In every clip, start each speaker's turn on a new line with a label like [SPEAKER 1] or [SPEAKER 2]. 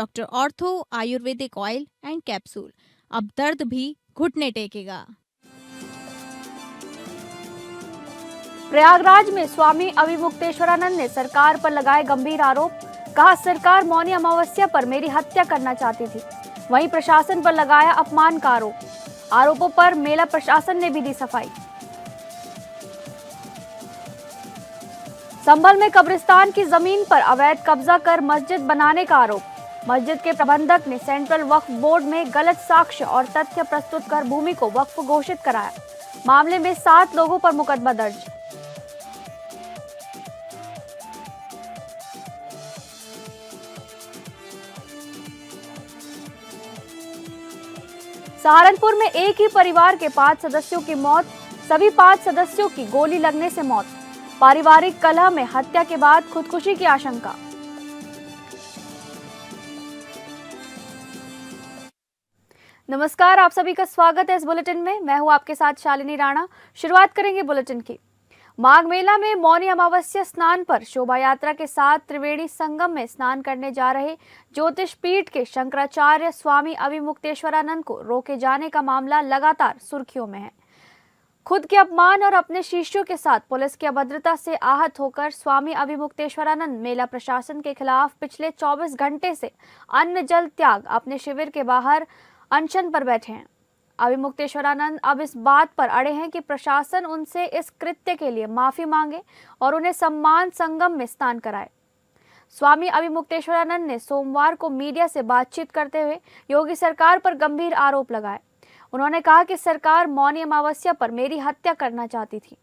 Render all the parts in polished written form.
[SPEAKER 1] Doctor ortho Ayurvedic oil and capsule. अब दर्द भी घुटने टेकेगा।
[SPEAKER 2] प्रयागराज में स्वामी अविमुक्तेश्वरानंद ने सरकार पर लगाए गंभीर आरोप। कहा, सरकार मौनी अमावस्या पर मेरी हत्या करना चाहती थी। वहीं प्रशासन पर लगाया अपमान का आरोप। आरोपों पर मेला प्रशासन ने भी दी सफाई। संभल में कब्रिस्तान की जमीन पर अवैध कब्जा कर मस्जिद बनाने का आरोप। मस्जिद के प्रबंधक ने सेंट्रल वक्फ बोर्ड में गलत साक्ष्य और तथ्य प्रस्तुत कर भूमि को वक्फ घोषित कराया। मामले में 7 लोगों पर मुकदमा दर्ज। सहारनपुर में एक ही परिवार के 5 सदस्यों की मौत। सभी 5 सदस्यों की गोली लगने से मौत। पारिवारिक कलह में हत्या के बाद खुदकुशी की आशंका। नमस्कार, आप सभी का स्वागत है इस बुलेटिन में। मैं हूं आपके साथ शालिनी राणा। शुरुआत करेंगे बुलेटिन की। माघ मेला में मौनी अमावस्या स्नान पर शोभा यात्रा के साथ त्रिवेणी संगम में स्नान करने जा रहे ज्योतिष पीठ के शंकराचार्य स्वामी अविमुक्तेश्वरानंद को रोके जाने का मामला लगातार सुर्खियों में है। खुद के अपमान और अपने शिष्यों के साथ पुलिस की अभद्रता से आहत होकर स्वामी अविमुक्तेश्वरानंद मेला प्रशासन के खिलाफ पिछले 24 घंटे से अन्न जल त्याग अपने शिविर के बाहर अनशन पर बैठे हैं। अविमुक्तेश्वरानंद अब इस बात पर अड़े हैं कि प्रशासन उनसे इस कृत्य के लिए माफी मांगे और उन्हें सम्मान संगम में स्नान कराए। स्वामी अविमुक्तेश्वरानंद ने सोमवार को मीडिया से बातचीत करते हुए योगी सरकार पर गंभीर आरोप लगाए। उन्होंने कहा कि सरकार मौनी अमावस्या पर मेरी हत्या करना चाहती थी।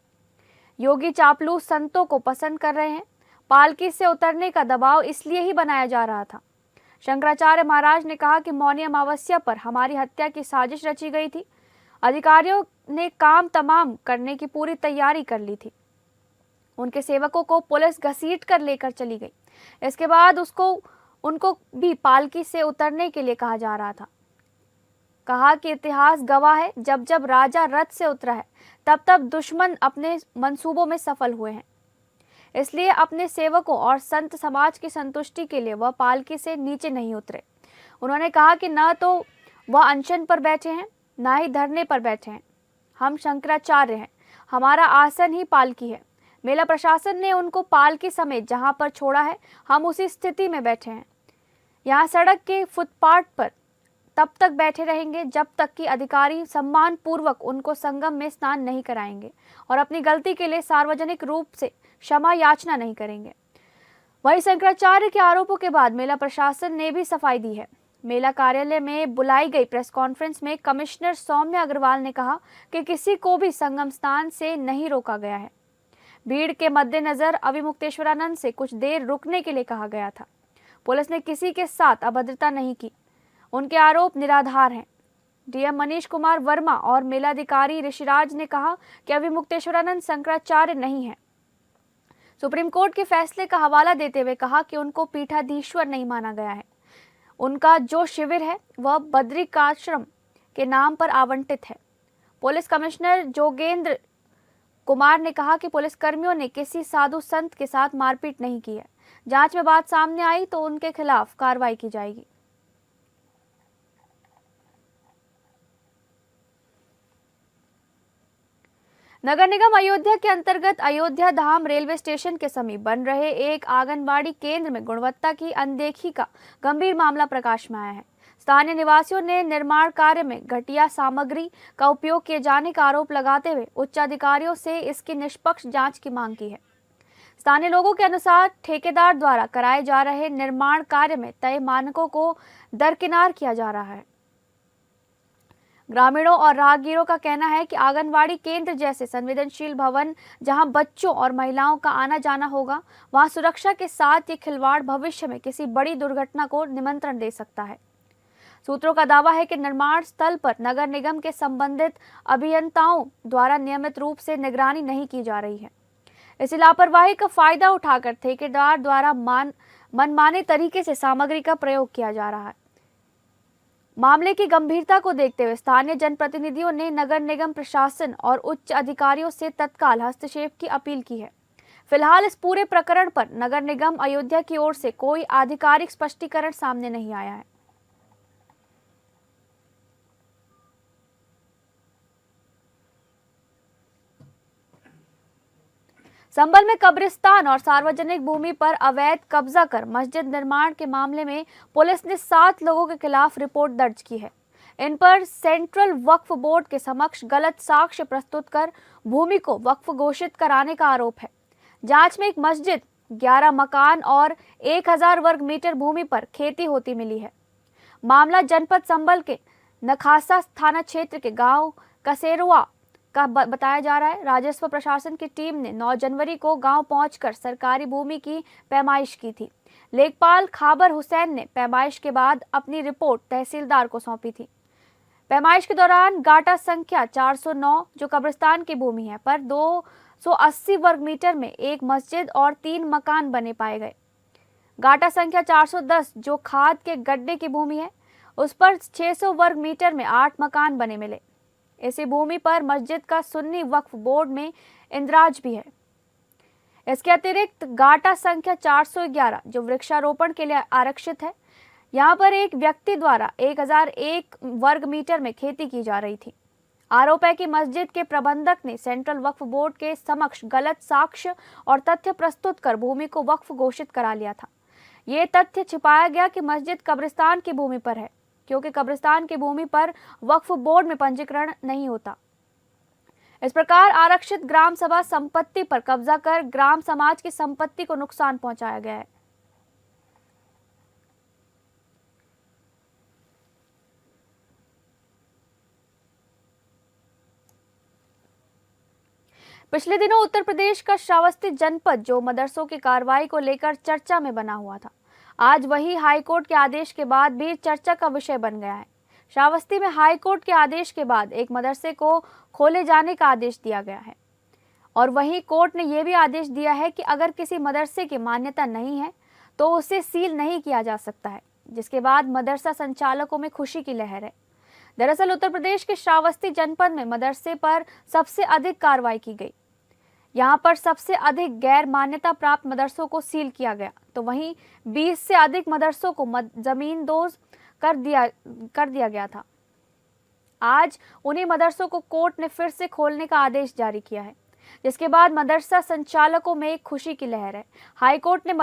[SPEAKER 2] योगी चापलूस संतों को पसंद कर रहे हैं। पालकी से उतरने का दबाव इसलिए ही बनाया जा रहा था। शंकराचार्य महाराज ने कहा कि मौनी अमावस्या पर हमारी हत्या की साजिश रची गई थी। अधिकारियों ने काम तमाम करने की पूरी तैयारी कर ली थी। उनके सेवकों को पुलिस घसीट कर लेकर चली गई। इसके बाद उनको भी पालकी से उतरने के लिए कहा जा रहा था। कहा कि इतिहास गवाह है, जब जब राजा रथ से उतरा है तब तब दुश्मन अपने मंसूबों में सफल हुए हैं। इसलिए अपने सेवकों और संत समाज की संतुष्टि के लिए वह पालकी से नीचे नहीं उतरे। उन्होंने कहा कि न तो वह अनशन पर बैठे हैं, न ही धरने पर बैठे हैं। हम शंकराचार्य हैं, हमारा आसन ही पालकी है। मेला प्रशासन ने उनको पालकी समेत जहां पर छोड़ा है, हम उसी स्थिति में बैठे हैं। यहाँ सड़क के फुटपाथ पर तब तक बैठे रहेंगे जब तक कि अधिकारी सम्मान पूर्वक उनको संगम में स्नान नहीं कराएंगे और अपनी गलती के लिए सार्वजनिक रूप से क्षमा याचना नहीं करेंगे। वहीं शंकराचार्य के आरोपों के बाद मेला प्रशासन ने भी सफाई दी है। मेला कार्यालय में बुलाई गई प्रेस कॉन्फ्रेंस में कमिश्नर सौम्या अग्रवाल ने कहा कि किसी को भी संगम स्नान से नहीं रोका गया है। भीड़ के मद्देनजर अविमुक्तेश्वरानंद से कुछ देर रुकने के लिए कहा गया था। पुलिस ने किसी के साथ अभद्रता नहीं की। उनके आरोप निराधार हैं। डीएम मनीष कुमार वर्मा और मेलाधिकारी ऋषिराज ने कहा कि अविमुक्तेश्वरानंद शंकराचार्य नहीं है। सुप्रीम कोर्ट के फैसले का हवाला देते हुए कहा कि उनको पीठाधीश्वर नहीं माना गया है। उनका जो शिविर है वह बद्रिकाश्रम के नाम पर आवंटित है। पुलिस कमिश्नर जोगेंद्र कुमार ने कहा कि पुलिसकर्मियों ने किसी साधु संत के साथ मारपीट नहीं की है। जांच में बात सामने आई तो उनके खिलाफ कार्रवाई की जाएगी। नगर निगम अयोध्या के अंतर्गत अयोध्या धाम रेलवे स्टेशन के समीप बन रहे एक आंगनबाड़ी केंद्र में गुणवत्ता की अनदेखी का गंभीर मामला प्रकाश में आया है। स्थानीय निवासियों ने निर्माण कार्य में घटिया सामग्री का उपयोग किए जाने का आरोप लगाते हुए उच्च अधिकारियों से इसकी निष्पक्ष जांच की मांग की है। स्थानीय लोगों के अनुसार ठेकेदार द्वारा कराए जा रहे निर्माण कार्य में तय मानकों को दरकिनार किया जा रहा है। ग्रामीणों और राहगीरों का कहना है कि आंगनवाड़ी केंद्र जैसे संवेदनशील भवन जहां बच्चों और महिलाओं का आना जाना होगा, वहां सुरक्षा के साथ ये खिलवाड़ भविष्य में किसी बड़ी दुर्घटना को निमंत्रण दे सकता है। सूत्रों का दावा है कि निर्माण स्थल पर नगर निगम के संबंधित अभियंताओं द्वारा नियमित रूप से निगरानी नहीं की जा रही है। इसी लापरवाही का फायदा उठाकर ठेकेदार द्वारा मनमाने तरीके से सामग्री का प्रयोग किया जा रहा है। मामले की गंभीरता को देखते हुए स्थानीय जनप्रतिनिधियों ने नगर निगम प्रशासन और उच्च अधिकारियों से तत्काल हस्तक्षेप की अपील की है। फिलहाल इस पूरे प्रकरण पर नगर निगम अयोध्या की ओर से कोई आधिकारिक स्पष्टीकरण सामने नहीं आया है। संभल में कब्रिस्तान और सार्वजनिक भूमि पर अवैध कब्जा कर मस्जिद निर्माण के मामले में पुलिस ने 7 लोगों के खिलाफ रिपोर्ट दर्ज की है। इन पर सेंट्रल वक्फ बोर्ड के समक्ष गलत साक्ष्य प्रस्तुत कर भूमि को वक्फ घोषित कराने का आरोप है। जांच में एक मस्जिद, 11 मकान और 1000 वर्ग मीटर भूमि पर खेती होती मिली है। मामला जनपद संभल के नखासा थाना क्षेत्र के गांव कसेरुआ का बताया जा रहा है। राजस्व प्रशासन की टीम ने 9 जनवरी को गांव पहुंचकर सरकारी भूमि की पैमाइश की थी। लेखपाल खाबर हुसैन ने पैमाइश के बाद अपनी रिपोर्ट तहसीलदार को सौंपी थी। पैमाइश के दौरान गाटा संख्या 409 जो कब्रिस्तान की भूमि है पर 280 वर्ग मीटर में एक मस्जिद और 3 मकान बने पाए गए। गाटा संख्या 410 जो खाद के गड्ढे की भूमि है उस पर 600 वर्ग मीटर में 8 मकान बने मिले। इसी भूमि पर मस्जिद का सुन्नी वक्फ बोर्ड में इंदराज भी है। इसके अतिरिक्त गाटा संख्या 411 जो वृक्षारोपण के लिए आरक्षित है, यहाँ पर एक व्यक्ति द्वारा 1001 वर्ग मीटर में खेती की जा रही थी। आरोप है कि मस्जिद के प्रबंधक ने सेंट्रल वक्फ बोर्ड के समक्ष गलत साक्ष्य और तथ्य प्रस्तुत कर भूमि को वक्फ घोषित करा लिया था। ये तथ्य छिपाया गया कि मस्जिद कब्रिस्तान की भूमि पर है, क्योंकि कब्रिस्तान की भूमि पर वक्फ बोर्ड में पंजीकरण नहीं होता। इस प्रकार आरक्षित ग्राम सभा संपत्ति पर कब्जा कर ग्राम समाज की संपत्ति को नुकसान पहुंचाया गया है। पिछले दिनों उत्तर प्रदेश का श्रावस्ती जनपद जो मदरसों की कार्रवाई को लेकर चर्चा में बना हुआ था, आज वही हाईकोर्ट के आदेश के बाद भी चर्चा का विषय बन गया है। श्रावस्ती में हाईकोर्ट के आदेश के बाद एक मदरसे को खोले जाने का आदेश दिया गया है और वहीं कोर्ट ने यह भी आदेश दिया है कि अगर किसी मदरसे की मान्यता नहीं है तो उसे सील नहीं किया जा सकता है, जिसके बाद मदरसा संचालकों में खुशी की लहर है। दरअसल उत्तर प्रदेश के श्रावस्ती जनपद में मदरसे पर सबसे अधिक कार्रवाई की गई। यहाँ पर सबसे अधिक गैर मान्यता प्राप्त मदरसों को सील किया गया, तो वहीं 20 से अधिक मदरसों को जमींदोज कर दिया गया था। आज उन्हीं मदरसों को कोर्ट ने फिर से खोलने का आदेश जारी किया है, जिसके बाद मदरसा संचालकों में एक खुशी की लहर है। हाईकोर्ट ने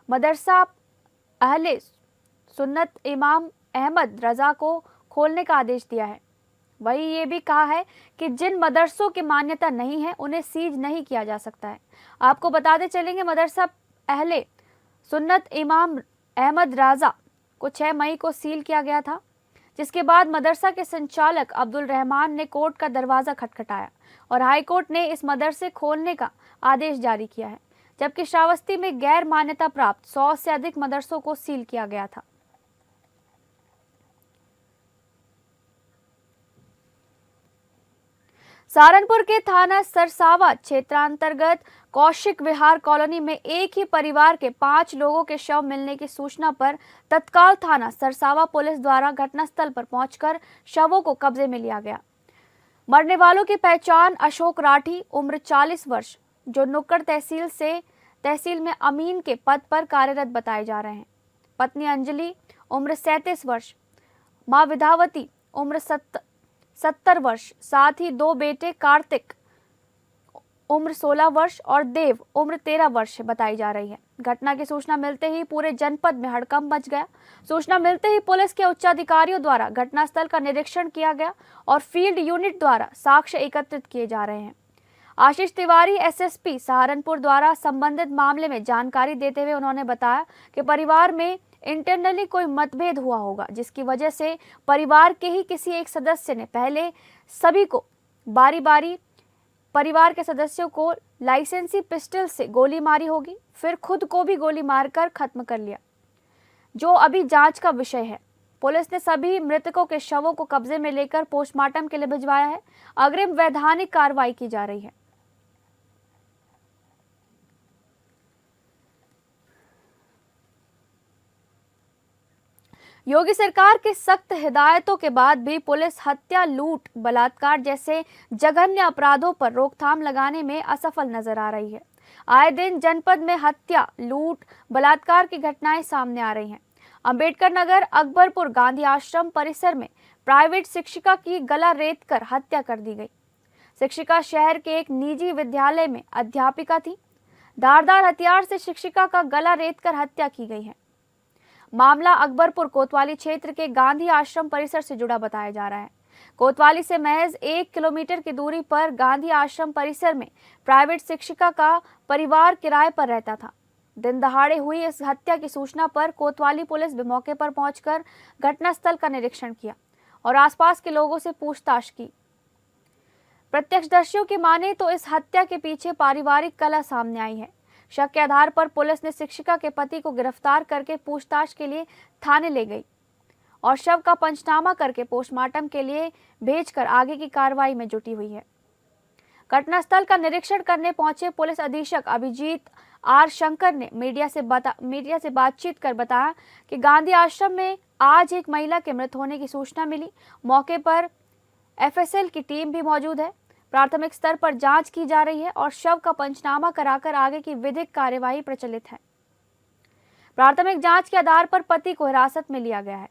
[SPEAKER 2] मदरसा अहले सुन्नत इमाम अहमद रजा को खोलने का आदेश दिया है। वही ये भी कहा है कि जिन मदरसों की मान्यता नहीं है उन्हें सीज नहीं किया जा सकता है। आपको बताते चलेंगे, मदरसा अहले सुन्नत इमाम अहमद राजा को 6 मई को सील किया गया था, जिसके बाद मदरसा के संचालक अब्दुल रहमान ने कोर्ट का दरवाजा खटखटाया और हाईकोर्ट ने इस मदरसे खोलने का आदेश जारी किया है, जबकि श्रावस्ती में गैर मान्यता प्राप्त 100 से अधिक मदरसों को सील किया गया था। सहारनपुर के थाना सरसावा क्षेत्रांतर्गत कौशिक विहार कॉलोनी में एक ही परिवार के 5 लोगों के शव मिलने की सूचना पर तत्काल थाना सरसावा पुलिस द्वारा घटनास्थल पर पहुंचकर शवों को कब्जे में लिया गया। मरने वालों की पहचान अशोक राठी उम्र 40 वर्ष जो नुक्कड़ तहसील में अमीन के पद पर कार्यरत बताए जा रहे हैं, पत्नी अंजलि उम्र 37 वर्ष, मां विधावती उम्र 70 वर्ष, साथ ही 2 बेटे कार्तिक उम्र 16 वर्ष और देव उम्र 13 वर्ष बताई जा रही है। घटना की सूचना मिलते ही पूरे जनपद में हड़कंप मच गया। सूचना मिलते ही पुलिस के उच्चाधिकारियों द्वारा घटनास्थल का निरीक्षण किया गया और फील्ड यूनिट द्वारा साक्ष्य एकत्रित किए जा रहे हैं। आशीष तिवारी एसएसपी सहारनपुर द्वारा संबंधित मामले में जानकारी देते हुए उन्होंने बताया कि परिवार में इंटरनली कोई मतभेद हुआ होगा, जिसकी वजह से परिवार के ही किसी एक सदस्य ने पहले सभी को बारी बारी परिवार के सदस्यों को लाइसेंसी पिस्टल से गोली मारी होगी, फिर खुद को भी गोली मारकर खत्म कर लिया, जो अभी जांच का विषय है। पुलिस ने सभी मृतकों के शवों को कब्जे में लेकर पोस्टमार्टम के लिए भिजवाया है। अग्रिम वैधानिक कार्रवाई की जा रही है। योगी सरकार की सख्त हिदायतों के बाद भी पुलिस हत्या, लूट, बलात्कार जैसे जघन्य अपराधों पर रोकथाम लगाने में असफल नजर आ रही है। आए दिन जनपद में हत्या, लूट, बलात्कार की घटनाएं सामने आ रही हैं। अंबेडकर नगर अकबरपुर गांधी आश्रम परिसर में प्राइवेट शिक्षिका की गला रेतकर हत्या कर दी गई। शिक्षिका शहर के एक निजी विद्यालय में अध्यापिका थी। धारदार हथियार से शिक्षिका का गला रेतकर हत्या की गई है। मामला अकबरपुर कोतवाली क्षेत्र के गांधी आश्रम परिसर से जुड़ा बताया जा रहा है। कोतवाली से महज 1 किलोमीटर की दूरी पर गांधी आश्रम परिसर में प्राइवेट शिक्षिका का परिवार किराए पर रहता था। दिन दहाड़े हुई इस हत्या की सूचना पर कोतवाली पुलिस भी मौके पर पहुंचकर घटनास्थल का निरीक्षण किया और आसपास के लोगों से पूछताछ की। प्रत्यक्षदर्शियों की माने तो इस हत्या के पीछे पारिवारिक कलह सामने आई है। शक के आधार पर पुलिस ने शिक्षिका के पति को गिरफ्तार करके पूछताछ के लिए थाने ले गई और शव का पंचनामा करके पोस्टमार्टम के लिए भेजकर आगे की कार्रवाई में जुटी हुई है। घटनास्थल का निरीक्षण करने पहुंचे पुलिस अधीक्षक अभिजीत आर शंकर ने मीडिया से बातचीत कर बताया कि गांधी आश्रम में आज एक महिला के मृत होने की सूचना मिली। मौके पर एफएसएल की टीम भी मौजूद है। प्राथमिक स्तर पर जांच की जा रही है और शव का पंचनामा कराकर आगे की विधिक कार्यवाही प्रचलित है। प्राथमिक जांच के आधार पर पति को हिरासत में लिया गया है।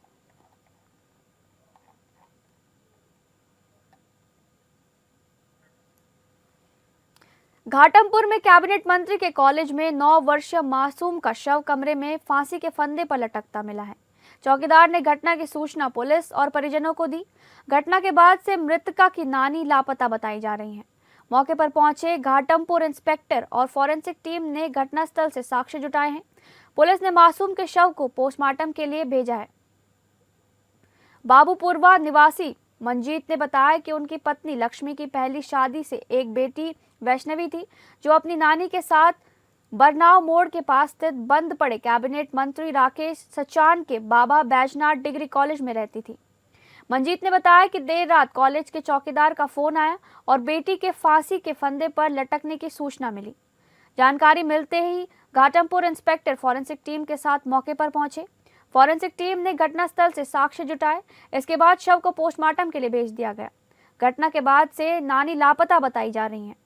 [SPEAKER 2] घाटमपुर में कैबिनेट मंत्री के कॉलेज में 9 वर्षीय मासूम का शव कमरे में फांसी के फंदे पर लटकता मिला है। चौकीदार ने घटना की सूचना पुलिस और परिजनों को दी। घटना के बाद से मृतका की नानी लापता बताई जा रही है। मौके पर पहुंचे घाटमपुर इंस्पेक्टर और फॉरेंसिक टीम ने घटनास्थल से साक्ष्य जुटाए हैं। पुलिस ने मासूम के शव को पोस्टमार्टम के लिए भेजा है। बाबूपुरवा निवासी मंजीत ने बताया कि उनकी पत्नी लक्ष्मी की पहली शादी से एक बेटी वैष्णवी थी, जो अपनी नानी के साथ बरनाव मोड़ के पास स्थित बंद पड़े कैबिनेट मंत्री राकेश सचान के बाबा बैजनाथ डिग्री कॉलेज में रहती थी। मंजीत ने बताया कि देर रात कॉलेज के चौकीदार का फोन आया और बेटी के फांसी के फंदे पर लटकने की सूचना मिली। जानकारी मिलते ही घाटमपुर इंस्पेक्टर फॉरेंसिक टीम के साथ मौके पर पहुंचे। फॉरेंसिक टीम ने घटनास्थल से साक्ष्य जुटाए। इसके बाद शव को पोस्टमार्टम के लिए भेज दिया गया। घटना के बाद से नानी लापता बताई जा रही है।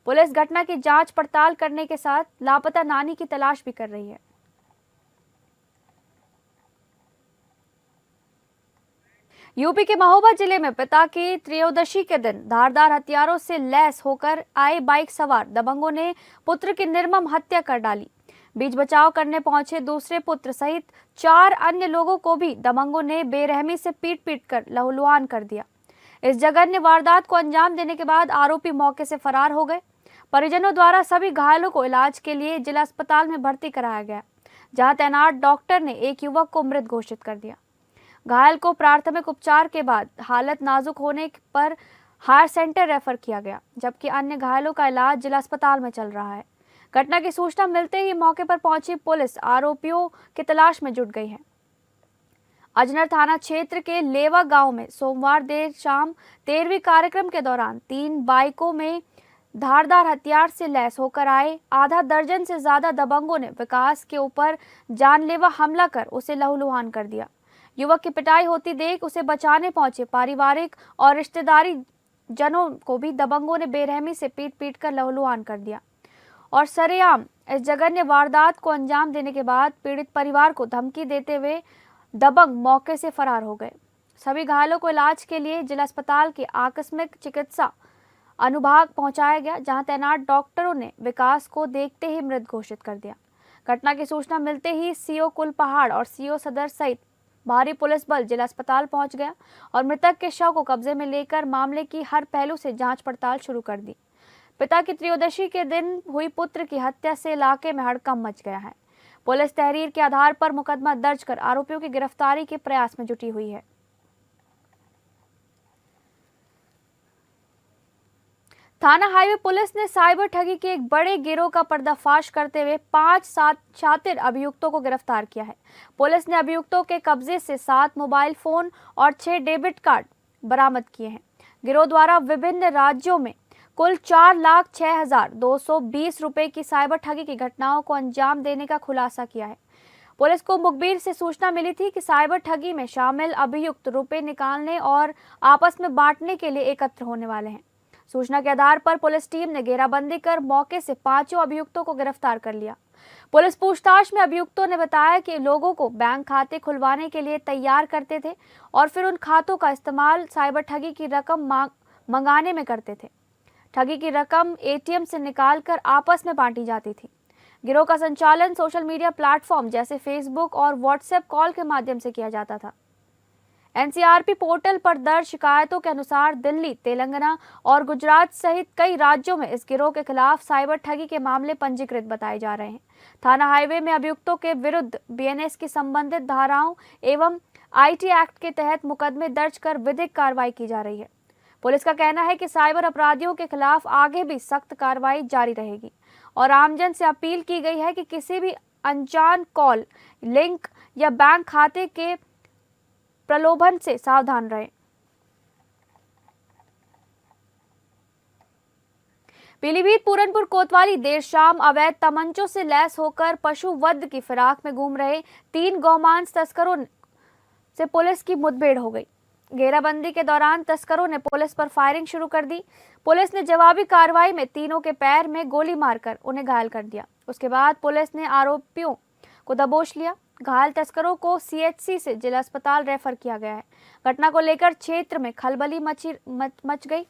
[SPEAKER 2] पुलिस घटना की जांच पड़ताल करने के साथ लापता नानी की तलाश भी कर रही है। यूपी के महोबा जिले में पिता की त्रयोदशी के दिन धारदार हथियारों से लैस होकर आए बाइक सवार दबंगों ने पुत्र की निर्मम हत्या कर डाली। बीच बचाव करने पहुंचे दूसरे पुत्र सहित 4 अन्य लोगों को भी दबंगों ने बेरहमी से पीट कर लहूलुहान कर दिया। इस जघन्य वारदात को अंजाम देने के बाद आरोपी मौके से फरार हो गए। परिजनों द्वारा सभी घायलों को इलाज के लिए जिला अस्पताल में भर्ती कराया गया, जहां तैनात डॉक्टर ने एक युवक को मृत घोषित कर दिया। घायल को प्राथमिक उपचार के बाद हालत नाजुक होने पर हायर सेंटर रेफर किया गया, जबकि अन्य घायलों का इलाज जिला अस्पताल में चल रहा है। घटना की सूचना मिलते ही मौके पर पहुंची पुलिस आरोपियों की तलाश में जुट गई है। अजनर थाना क्षेत्र के लेवा गांव में सोमवार देर शाम 13वीं कार्यक्रम के दौरान 3 बाइकों में धारदार हथियार से लैस होकर आए आधा दर्जन से ज्यादा दबंगों ने विकास के ऊपर जानलेवा हमला कर उसे लहूलुहान कर दिया। युवक की पिटाई होती देख उसे बचाने पहुंचे पारिवारिक और रिश्तेदारी जनों को भी दबंगों ने बेरहमी से पीट कर लहूलुहान कर दिया और सरेआम इस जघन्य वारदात को अंजाम देने के बाद पीड़ित परिवार को धमकी देते हुए दबंग मौके से फरार हो गए। सभी घायलों को इलाज के लिए जिला अस्पताल के आकस्मिक चिकित्सा अनुभाग पहुंचाया गया, जहां तैनात डॉक्टरों ने विकास को देखते ही मृत घोषित कर दिया। घटना की सूचना मिलते ही सीओ कुलपहाड़ और सीओ सदर सहित भारी पुलिस बल जिला अस्पताल पहुंच गया और मृतक के शव को कब्जे में लेकर मामले की हर पहलू से जांच पड़ताल शुरू कर दी। पिता की त्रयोदशी के दिन हुई पुत्र की हत्या से इलाके में हड़कंप मच गया है। पुलिस तहरीर के आधार पर मुकदमा दर्ज कर आरोपियों की गिरफ्तारी के प्रयास में जुटी हुई है। थाना हाईवे पुलिस ने साइबर ठगी के एक बड़े गिरोह का पर्दाफाश करते हुए 5 शातिर अभियुक्तों को गिरफ्तार किया है। पुलिस ने अभियुक्तों के कब्जे से 7 मोबाइल फोन और 6 डेबिट कार्ड बरामद किए हैं। गिरोह द्वारा विभिन्न राज्यों में कुल 4,06,220 रुपए की साइबर ठगी की घटनाओं को अंजाम देने का खुलासा किया है। पुलिस को मुखबिर से सूचना मिली थी कि साइबर ठगी में शामिल अभियुक्त रुपए निकालने और आपस में बांटने के लिए एकत्र होने वाले हैं। सूचना के आधार पर पुलिस टीम ने घेराबंदी कर मौके से 5 अभियुक्तों को गिरफ्तार कर लिया। पुलिस पूछताछ में अभियुक्तों ने बताया कि लोगों को बैंक खाते खुलवाने के लिए तैयार करते थे और फिर उन खातों का इस्तेमाल साइबर ठगी की रकम मंगाने में करते थे। ठगी की रकम एटीएम से निकालकर आपस में बांटी जाती थी। गिरोह का संचालन सोशल मीडिया प्लेटफॉर्म जैसे फेसबुक और व्हाट्सएप कॉल के माध्यम से किया जाता था। एनसीआरपी पोर्टल पर दर्ज शिकायतों के अनुसार दिल्ली, तेलंगाना और गुजरात सहित कई राज्यों में इस गिरोह के खिलाफ साइबर ठगी के मामले पंजीकृत बताए जा रहे हैं। थाना हाईवे में अभियुक्तों के विरुद्ध बीएनएस की संबंधित धाराओं एवं आईटी एक्ट के तहत मुकदमे दर्ज कर विधिक कार्रवाई की जा रही है। पुलिस का कहना है कि साइबर अपराधियों के खिलाफ आगे भी सख्त कार्रवाई जारी रहेगी और आमजन से अपील की गई है कि किसी भी अनजान कॉल, लिंक या बैंक खाते के प्रलोभन से सावधान रहें। पीलीभीत पूरनपुर कोतवाली देर शाम अवैध तमंचों से लैस होकर पशु वध की फिराक में घूम रहे 3 गौमांस तस्करों से पुलिस की मुठभेड़ हो गई। घेराबंदी के दौरान तस्करों ने पुलिस पर फायरिंग शुरू कर दी। पुलिस ने जवाबी कार्रवाई में तीनों के पैर में गोली मारकर उन्हें घायल कर दिया। उसके बाद पुलिस ने आरोपियों को दबोच लिया। घायल तस्करों को सीएचसी से जिला अस्पताल रेफर किया गया है। घटना को लेकर क्षेत्र में खलबली मच गई।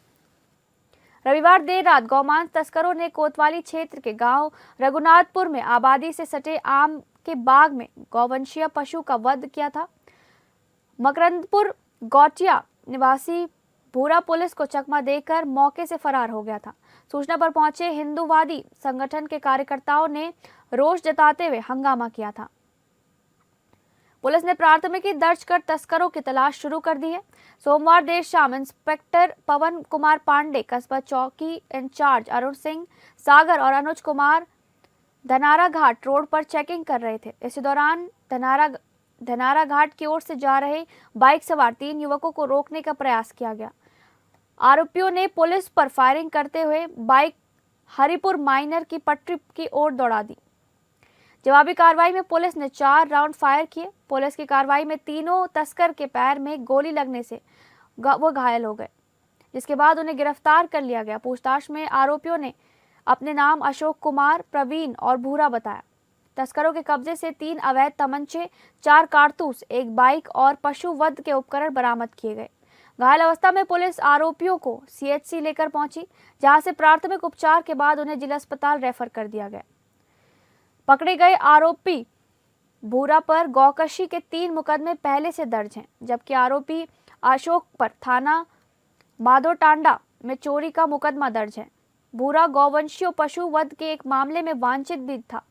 [SPEAKER 2] रविवार देर रात गौमांस तस्करों ने कोतवाली क्षेत्र के गांव रघुनाथपुर में आबादी से सटे आम के बाग में गौवंशीय पशु का वध किया था। मकरंदपुर गौटिया निवासी भूरा पुलिस को चकमा देकर मौके से फरार हो गया था। सूचना पर पहुंचे हिंदूवादी संगठन के कार्यकर्ताओं ने रोष जताते हुए हंगामा किया था। पुलिस ने प्राथमिकी दर्ज कर तस्करों की तलाश शुरू कर दी है। सोमवार देर शाम इंस्पेक्टर पवन कुमार पांडे, कस्बा चौकी इंचार्ज अरुण सिंह सागर और अनुज कुमार धनारा घाट रोड पर चेकिंग कर रहे थे। इसी दौरान धनारा घाट की ओर से जा रहे बाइक सवार 3 युवकों को रोकने का प्रयास किया गया। आरोपियों ने पुलिस पर फायरिंग करते हुए बाइक हरिपुर माइनर की पटरी की ओर दौड़ा दी। जवाबी कार्रवाई में पुलिस ने 4 राउंड फायर किए। पुलिस की कार्रवाई में तीनों तस्कर के पैर में गोली लगने से वो घायल हो गए, जिसके बाद उन्हें गिरफ्तार कर लिया गया। पूछताछ में आरोपियों ने अपने नाम अशोक कुमार, प्रवीण और भूरा बताया। तस्करों के कब्जे से 3 अवैध तमंचे, 4 कारतूस, 1 बाइक और पशु वध के उपकरण बरामद किए गए। घायल अवस्था में पुलिस आरोपियों को सीएचसी लेकर पहुंची, जहां से प्राथमिक उपचार के बाद उन्हें जिला अस्पताल रेफर कर दिया गया। पकड़े गए आरोपी भूरा पर गौकशी के 3 मुकदमे पहले से दर्ज हैं, जबकि आरोपी अशोक पर थाना माधोटांडा में चोरी का मुकदमा दर्ज है। भूरा गौवंशीय पशु वध के एक मामले में वांछित भी था।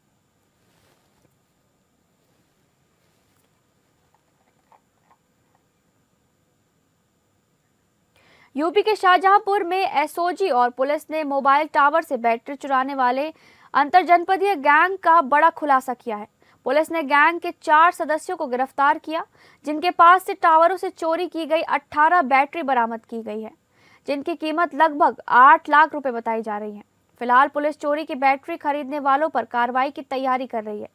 [SPEAKER 2] यूपी के शाहजहांपुर में एसओजी और पुलिस ने मोबाइल टावर से बैटरी चुराने वाले अंतरजनपदीय गैंग का बड़ा खुलासा किया है। पुलिस ने गैंग के 4 सदस्यों को गिरफ्तार किया, जिनके पास से टावरों से चोरी की गई 18 बैटरी बरामद की गई है, जिनकी कीमत लगभग 8 लाख रुपए बताई जा रही है। फिलहाल पुलिस चोरी की बैटरी खरीदने वालों पर कार्रवाई की तैयारी कर रही है।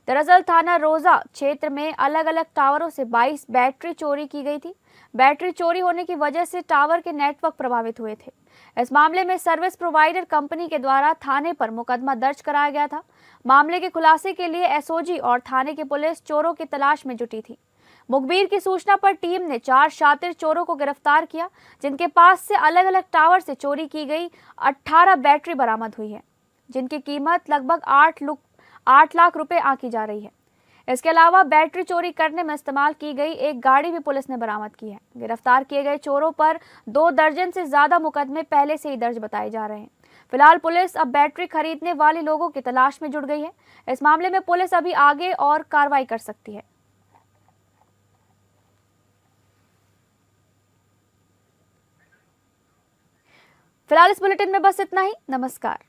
[SPEAKER 2] दरअसल थाना रोजा क्षेत्र में अलग अलग टावरों से 22 बैटरी चोरी की गई थी। बैटरी चोरी होने की वजह से टावर के नेटवर्क प्रभावित हुए थे। इस मामले में सर्विस प्रोवाइडर कंपनी के द्वारा थाने पर मुकदमा दर्ज कराया गया था। मामले के खुलासे के लिए एसओजी और थाने की पुलिस चोरों की तलाश में जुटी थी। मुखबिर की सूचना पर टीम ने 4 शातिर चोरों को गिरफ्तार किया, जिनके पास से अलग अलग टावर से चोरी की गई 18 बैटरी बरामद हुई है, जिनकी कीमत लगभग 8 लाख रुपए आंकी जा रही है। इसके अलावा बैटरी चोरी करने में इस्तेमाल की गई एक गाड़ी भी पुलिस ने बरामद की है। गिरफ्तार किए गए चोरों पर 2 दर्जन से ज्यादा मुकदमे पहले से ही दर्ज बताए जा रहे हैं। फिलहाल पुलिस अब बैटरी खरीदने वाले लोगों की तलाश में जुट गई है। इस मामले में पुलिस अभी आगे और कार्रवाई कर सकती है। फिलहाल इस बुलेटिन में बस इतना ही। नमस्कार।